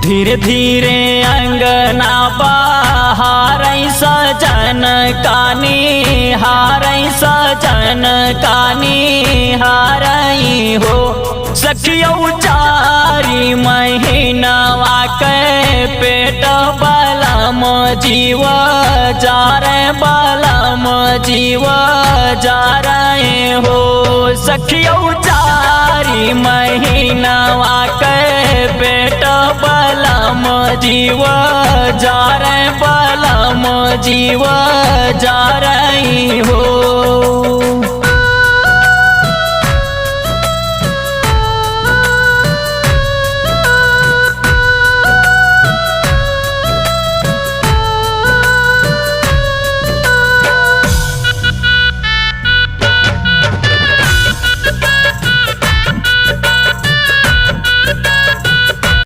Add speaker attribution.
Speaker 1: धीरे धीरे अंगना बहारै सजन कानी हारै सजन कानी हारै हो। सखियौ चारी महीनावा के पेट बलम जीव जारे बलम जीव जारे हो। सखियौ चारी महीनावा के पेट बलम जीव जारे बलम जीव जारे हो।